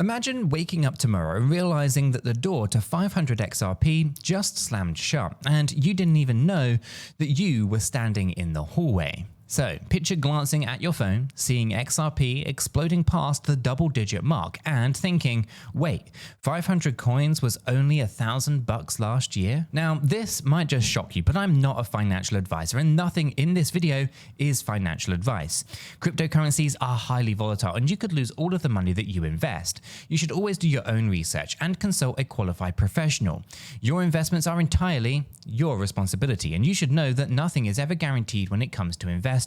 Imagine waking up tomorrow and realizing that the door to 500 XRP just slammed shut and you didn't even know that you were standing in the hallway. So, picture glancing at your phone, seeing XRP exploding past the double-digit mark and thinking, wait, 500 coins was only $1,000 last year? Now, this might just shock you, but I'm not a financial advisor and nothing in this video is financial advice. Cryptocurrencies are highly volatile and you could lose all of the money that you invest. You should always do your own research and consult a qualified professional. Your investments are entirely your responsibility and you should know that nothing is ever guaranteed when it comes to investing.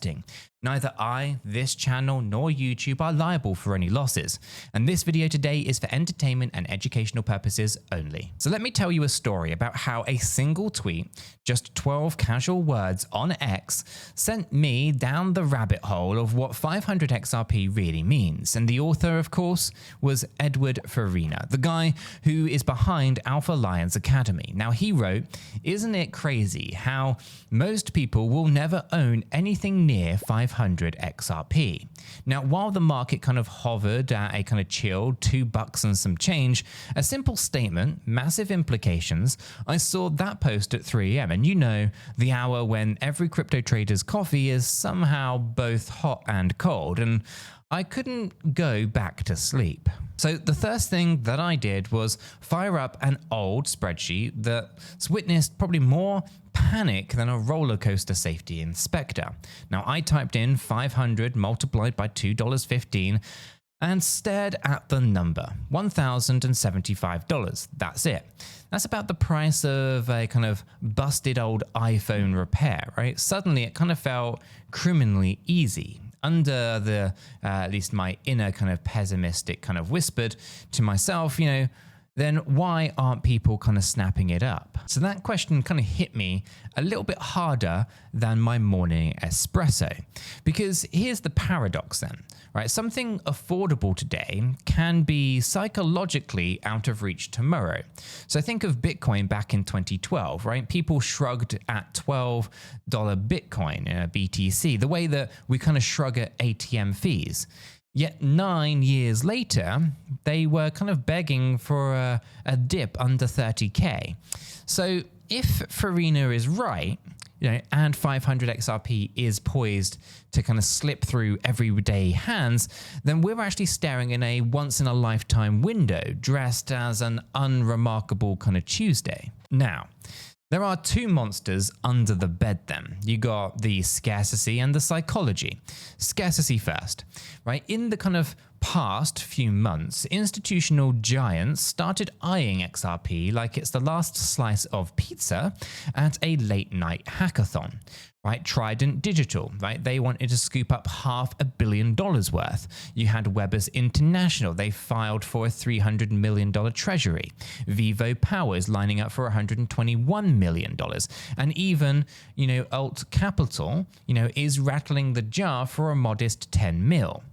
Neither I, this channel, nor YouTube are liable for any losses, and this video today is for entertainment and educational purposes only. So let me tell you a story about how a single tweet, just 12 casual words on X, sent me down the rabbit hole of what 500 XRP really means. And the author, of course, was Edward Farina, the guy who is behind Alpha Lions Academy. Now he wrote, "Isn't it crazy how most people will never own anything near 500 XRP. Now, while the market kind of hovered at a kind of chill $2 and some change, a simple statement, massive implications, I saw that post at 3 AM and you know, the hour when every crypto trader's coffee is somehow both hot and cold, and I couldn't go back to sleep. So the first thing that I did was fire up an old spreadsheet that's witnessed probably more panic than a roller coaster safety inspector. Now I typed in 500 multiplied by $2.15 and stared at the number, $1,075. That's it. That's about the price of a kind of busted old iPhone repair, right? Suddenly it kind of felt criminally easy. Under the, at least my inner kind of pessimistic kind of whispered to myself, you know, then why aren't people kind of snapping it up? So that question kind of hit me a little bit harder than my morning espresso. Because here's the paradox then, right? Something affordable today can be psychologically out of reach tomorrow. So think of Bitcoin back in 2012, right? People shrugged at $12 Bitcoin, BTC, the way that we kind of shrug at ATM fees. Yet 9 years later, they were kind of begging for a dip under 30K. So if Farina is right, you know, and 500 XRP is poised to kind of slip through everyday hands, then we're actually staring in a once-in-a-lifetime window dressed as an unremarkable kind of Tuesday. Now, there are two monsters under the bed then. You got the scarcity and the psychology. Scarcity first, right? In the kind of past few months, institutional giants started eyeing XRP like it's the last slice of pizza at a late night hackathon. Right, Trident Digital, right? They wanted to scoop up $500 million worth. You had Webbers International. They filed for a $300 million treasury. Vivo Powers lining up for $121 million. And even, you know, Alt Capital, you know, is rattling the jar for a modest 10 mil.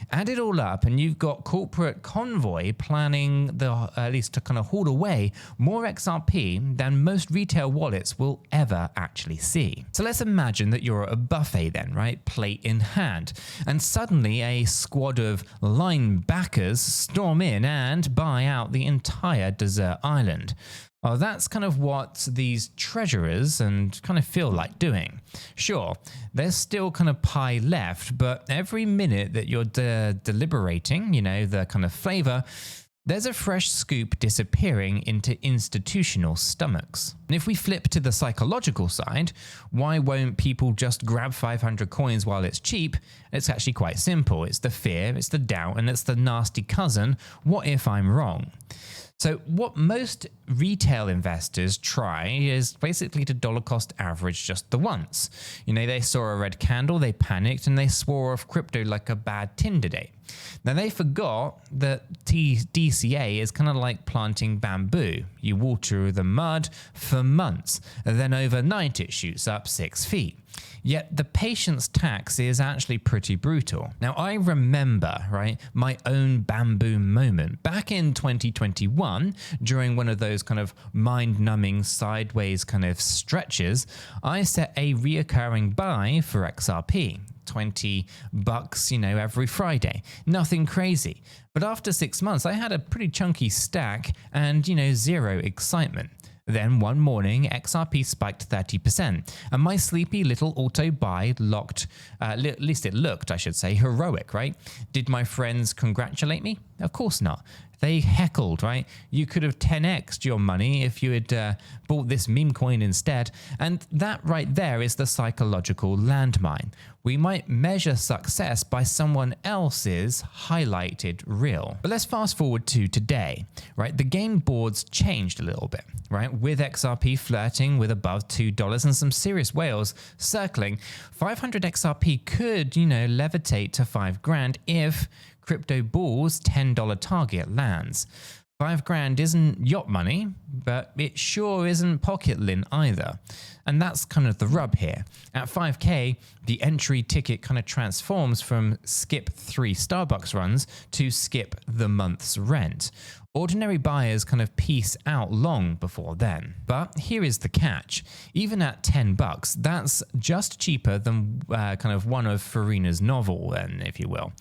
Add it all up and you've got Corporate Convoy planning at least to kind of haul away more XRP than most retail wallets will ever actually see. So let's imagine that you're at a buffet then, right? Plate in hand. And suddenly a squad of line backers storm in and buy out the entire desert island. Well, that's kind of what these treasurers and kind of feel like doing. Sure, there's still kind of pie left, but every minute that you're deliberating, you know, the kind of flavor, there's a fresh scoop disappearing into institutional stomachs. And if we flip to the psychological side, why won't people just grab 500 coins while it's cheap? It's actually quite simple. It's the fear, it's the doubt, and it's the nasty cousin, what if I'm wrong? So what most retail investors try is basically to dollar cost average just the once. You know, they saw a red candle, they panicked, and they swore off crypto like a bad Tinder date. Now they forgot that DCA is kind of like planting bamboo. You water the mud for months, and then overnight it shoots up 6 feet. Yet the patience tax is actually pretty brutal. Now, I remember, right, my own bamboo moment back in 2021 during one of those kind of mind-numbing sideways kind of stretches. I set a reoccurring buy for XRP. $20, every Friday. Nothing crazy. But after 6 months, I had a pretty chunky stack and, zero excitement. Then one morning, XRP spiked 30%, and my sleepy little auto buy locked, at least it looked, I should say, heroic, right? Did my friends congratulate me? Of course not. They heckled, right? You could have 10x'd your money if you had bought this meme coin instead. And that right there is the psychological landmine. We might measure success by someone else's highlighted reel. But let's fast forward to today, right? The game boards changed a little bit, right? With XRP flirting with above $2 and some serious whales circling, 500 XRP could, levitate to $5,000 if Crypto Bull's $10 target lands. $5,000 isn't yacht money, but it sure isn't pocket lint either. And that's kind of the rub here. At 5K, the entry ticket kind of transforms from skip 3 Starbucks runs to skip the month's rent. Ordinary buyers kind of peace out long before then. But here is the catch. Even at $10, that's just cheaper than kind of one of Farina's novel, then, if you will.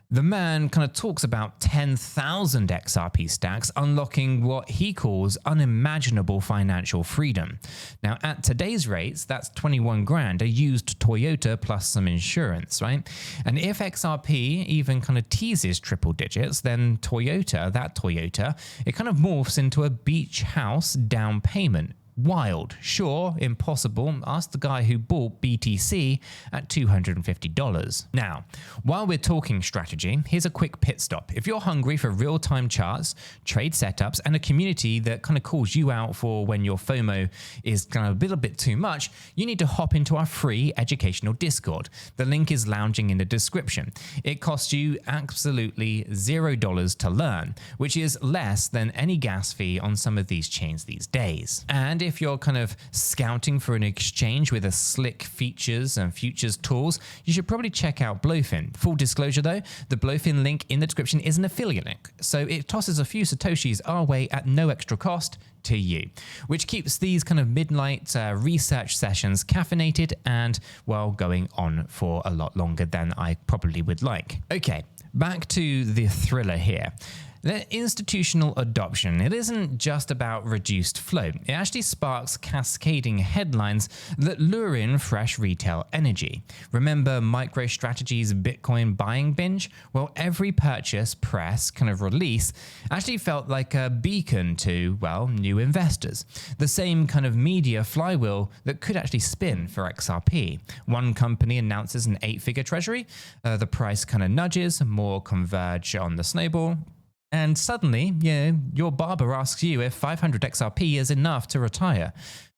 The man kind of talks about 10,000 XRP stacks unlocking what he calls unimaginable financial freedom. Now, at today's rates, that's $21,000, a used Toyota plus some insurance, right? And if XRP even kind of teases triple digits, then that Toyota, it kind of morphs into a beach house down payment. Wild, sure, impossible. Ask the guy who bought BTC at $250. Now, while we're talking strategy, here's a quick pit stop. If you're hungry for real-time charts, trade setups, and a community that kind of calls you out for when your FOMO is kind of a little bit too much, you need to hop into our free educational Discord. The link is lounging in the description. It costs you absolutely $0 to learn, which is less than any gas fee on some of these chains these days. And if you're kind of scouting for an exchange with a slick features and futures tools, you should probably check out Blowfin. Full disclosure though, the Blowfin link in the description is an affiliate link, so it tosses a few Satoshis our way at no extra cost to you, which keeps these kind of midnight research sessions caffeinated and, well, going on for a lot longer than I probably would like. Okay, back to the thriller here. The institutional adoption, it isn't just about reduced flow. It actually sparks cascading headlines that lure in fresh retail energy. Remember MicroStrategy's Bitcoin buying binge? Well, every purchase, press, kind of release actually felt like a beacon to, well, new investors. The same kind of media flywheel that could actually spin for XRP. One company announces an 8-figure treasury, the price kind of nudges, more converge on the snowball. And suddenly, your barber asks you if 500 XRP is enough to retire.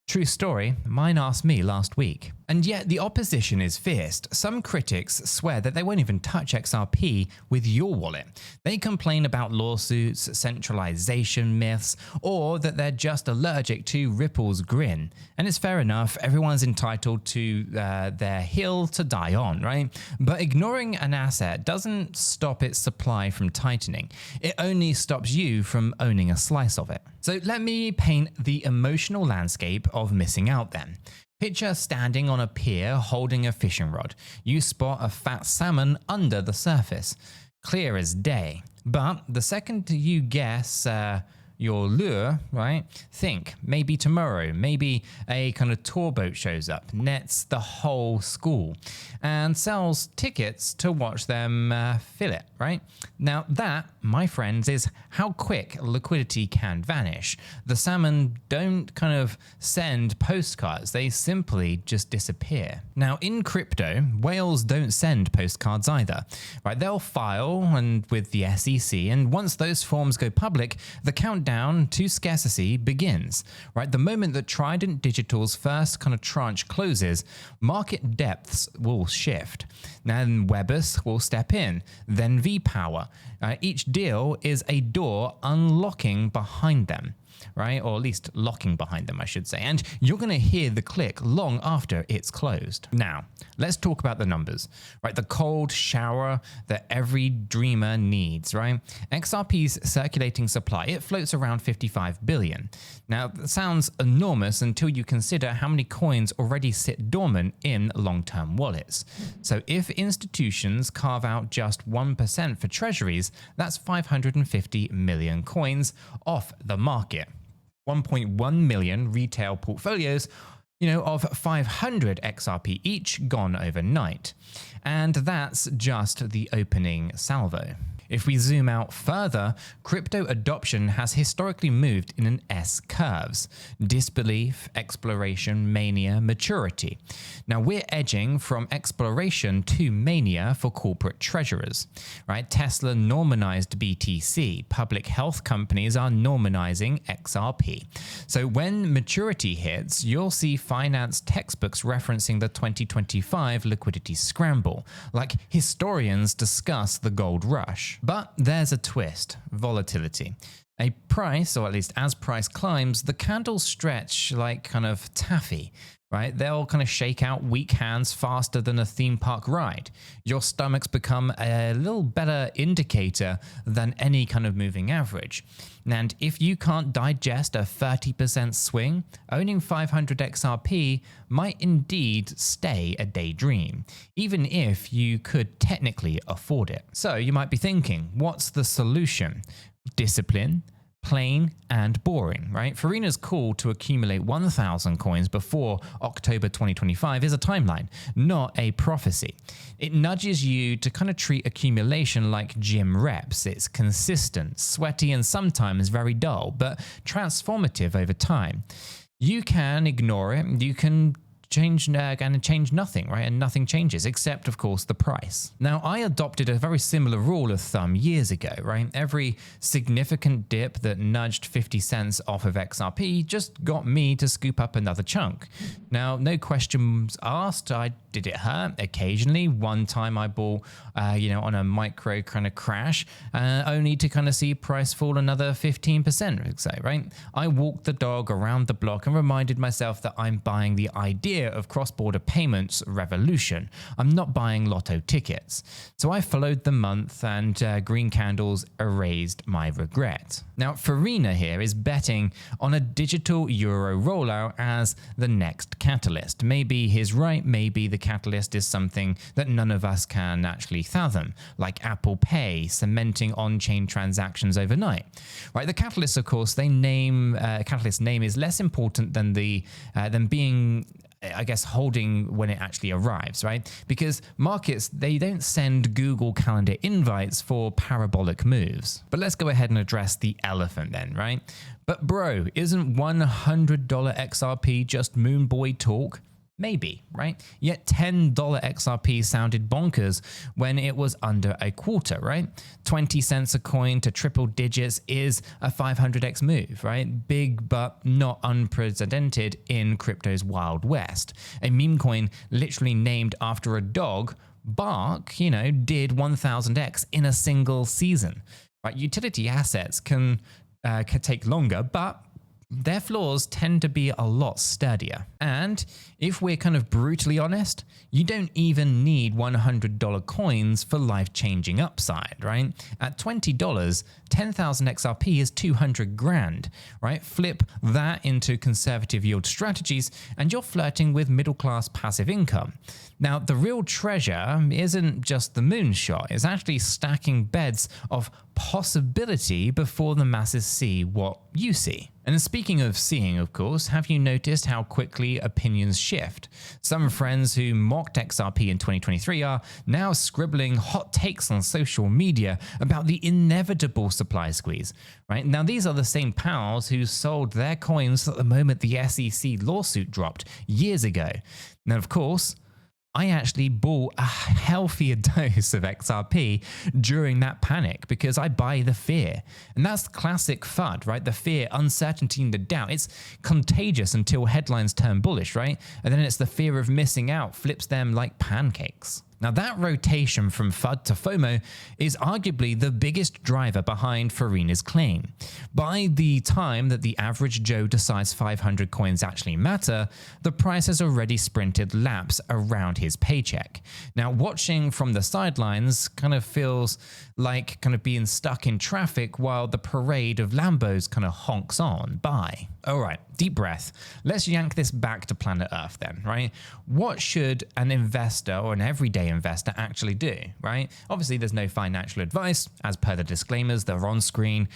True story, mine asked me last week. And yet the opposition is fierce. Some critics swear that they won't even touch XRP with your wallet. They complain about lawsuits, centralization myths, or that they're just allergic to Ripple's grin. And it's fair enough, everyone's entitled to their hill to die on, right? But ignoring an asset doesn't stop its supply from tightening. It only stops you from owning a slice of it. So let me paint the emotional landscape of missing out then. Picture standing on a pier holding a fishing rod. You spot a fat salmon under the surface. Clear as day. But the second you guess your lure, right? Think, maybe tomorrow, maybe a kind of tour boat shows up, nets the whole school, and sells tickets to watch them fillet, right? Now that, my friends, is how quick liquidity can vanish. The salmon don't kind of send postcards, they simply just disappear. Now in crypto, whales don't send postcards either, right? They'll file and with the SEC, and once those forms go public, the countdown to scarcity begins, right? The moment that Trident Digital's first kind of tranche closes, market depths will shift. Then Webus will step in, then V-Power. Each deal is a door unlocking behind them. right? Or at least locking behind them, I should say. And you're going to hear the click long after it's closed. Now, let's talk about the numbers, right? The cold shower that every dreamer needs, right? XRP's circulating supply, it floats around 55 billion. Now, that sounds enormous until you consider how many coins already sit dormant in long-term wallets. So if institutions carve out just 1% for treasuries, that's 550 million coins off the market. 1.1 million retail portfolios, of 500 XRP each gone overnight. And that's just the opening salvo. If we zoom out further, crypto adoption has historically moved in an S-curves: disbelief, exploration, mania, maturity. Now we're edging from exploration to mania for corporate treasurers, right? Tesla normalized BTC. Public health companies are normalizing XRP. So when maturity hits, you'll see finance textbooks referencing the 2025 liquidity scramble, like historians discuss the gold rush. But there's a twist: volatility. A price, or at least as price climbs, the candles stretch like kind of taffy, right? They'll kind of shake out weak hands faster than a theme park ride. Your stomachs become a little better indicator than any kind of moving average. And if you can't digest a 30% swing, owning 500 XRP might indeed stay a daydream, even if you could technically afford it. So you might be thinking, what's the solution? Discipline, plain and boring, right? Farina's call to accumulate 1,000 coins before October 2025 is a timeline, not a prophecy. It nudges you to kind of treat accumulation like gym reps. It's consistent, sweaty, and sometimes very dull, but transformative over time. You can ignore it. You can change nothing, right? And nothing changes except, of course, the price. Now, I adopted a very similar rule of thumb years ago, right? Every significant dip that nudged 50 cents off of XRP just got me to scoop up another chunk. Now, no questions asked. Did it hurt? Occasionally. One time I bought, on a micro kind of crash, only to kind of see price fall another 15%, I'd say, right? I walked the dog around the block and reminded myself that I'm buying the idea of cross-border payments revolution. I'm not buying lotto tickets. So I followed the month, and green candles erased my regret. Now, Farina here is betting on a digital euro rollout as the next catalyst. Maybe he's right, maybe the catalyst is something that none of us can actually fathom, like Apple Pay cementing on-chain transactions overnight. Right? The catalyst, of course, catalyst name is less important than than being, I guess, holding when it actually arrives, right? Because markets, they don't send Google Calendar invites for parabolic moves. But let's go ahead and address the elephant then, right? But bro, isn't $100 XRP just moon boy talk? Maybe, right? Yet $10 XRP sounded bonkers when it was under a quarter, right? 20 cents a coin to triple digits is a 500x move, right? Big but not unprecedented in crypto's Wild West. A meme coin literally named after a dog, Bark, did 1000x in a single season, right? Utility assets can take longer, but their floors tend to be a lot sturdier. And if we're kind of brutally honest, you don't even need $100 coins for life-changing upside, right? At $20, 10,000 XRP is 200 grand, right? Flip that into conservative yield strategies and you're flirting with middle-class passive income. Now, the real treasure isn't just the moonshot, it's actually stacking beds of possibility before the masses see what you see. And speaking of seeing, of course, have you noticed how quickly opinions shift? Some friends who mocked XRP in 2023 are now scribbling hot takes on social media about the inevitable supply squeeze, right? Now, these are the same pals who sold their coins at the moment the SEC lawsuit dropped years ago. Now, of course, I actually bought a healthier dose of XRP during that panic because I buy the fear. And that's classic FUD, right? The fear, uncertainty, and the doubt. It's contagious until headlines turn bullish, right? And then it's the fear of missing out flips them like pancakes. Now, that rotation from FUD to FOMO is arguably the biggest driver behind Farina's claim. By the time that the average Joe decides 500 coins actually matter, the price has already sprinted laps around his paycheck. Now, watching from the sidelines kind of feels like kind of being stuck in traffic while the parade of Lambos kind of honks on by. All right, deep breath. Let's yank this back to planet Earth then, right? What should an investor or an everyday investor actually do, right? Obviously, there's no financial advice, as per the disclaimers that are on screen,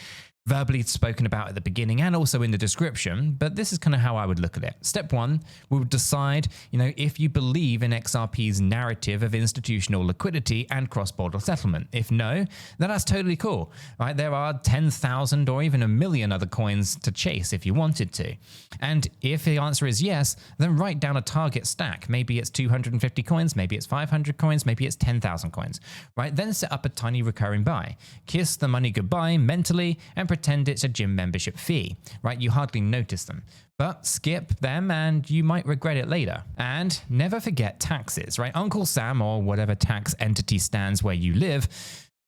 verbally spoken about at the beginning and also in the description, but this is kind of how I would look at it. Step one, we would decide, if you believe in XRP's narrative of institutional liquidity and cross-border settlement. If no, then that's totally cool, right? There are 10,000 or even a million other coins to chase if you wanted to. And if the answer is yes, then write down a target stack. Maybe it's 250 coins, maybe it's 500 coins, maybe it's 10,000 coins, right? Then set up a tiny recurring buy. Kiss the money goodbye mentally and pretend it's a gym membership fee, right? You hardly notice them, but skip them and you might regret it later. And never forget taxes, right? Uncle Sam or whatever tax entity stands where you live,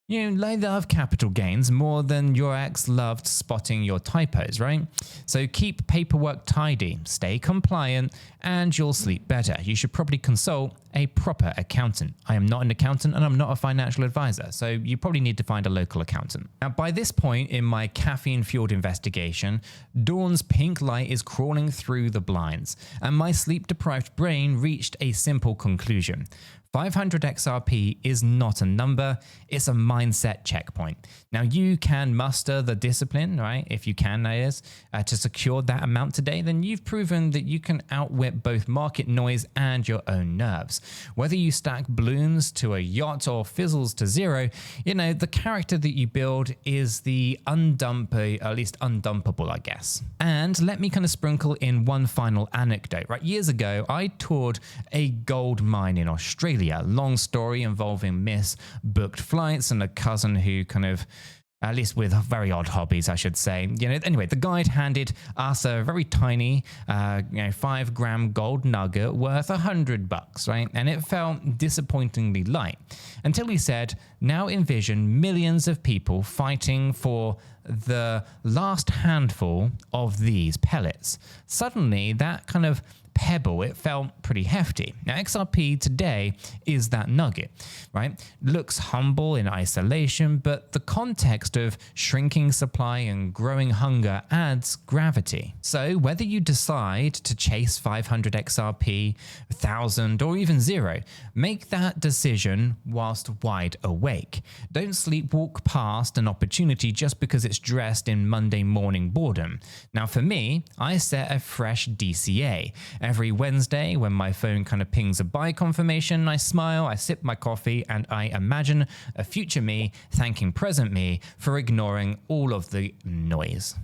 they love capital gains more than your ex loved spotting your typos, right? So keep paperwork tidy, stay compliant, and you'll sleep better. You should probably consult a proper accountant. I am not an accountant and I'm not a financial advisor, so you probably need to find a local accountant. Now, by this point in my caffeine-fueled investigation, dawn's pink light is crawling through the blinds, and my sleep-deprived brain reached a simple conclusion. 500 XRP is not a number, it's a mindset checkpoint. Now, you can muster the discipline, right? If you can, that is, to secure that amount today, then you've proven that you can outwit both market noise and your own nerves. Whether you stack balloons to a yacht or fizzles to zero, the character that you build is the at least undumpable, I guess. And let me kind of sprinkle in one final anecdote, right? Years ago, I toured a gold mine in Australia. Long story involving booked flights and a cousin who kind of, at least with very odd hobbies, I should say. Anyway, the guide handed us a very tiny, 5-gram gold nugget worth $100, right? And it felt disappointingly light until he said, now envision millions of people fighting for the last handful of these pellets. Suddenly, that kind of pebble, it felt pretty hefty. Now, XRP today is that nugget, right? Looks humble in isolation, but the context of shrinking supply and growing hunger adds gravity. So whether you decide to chase 500 XRP, 1,000, or even zero, make that decision whilst wide awake. Don't sleepwalk past an opportunity just because it's dressed in Monday morning boredom. Now, for me, I set a fresh DCA. Every Wednesday, when my phone kind of pings a buy confirmation, I smile, I sip my coffee, and I imagine a future me thanking present me for ignoring all of the noise.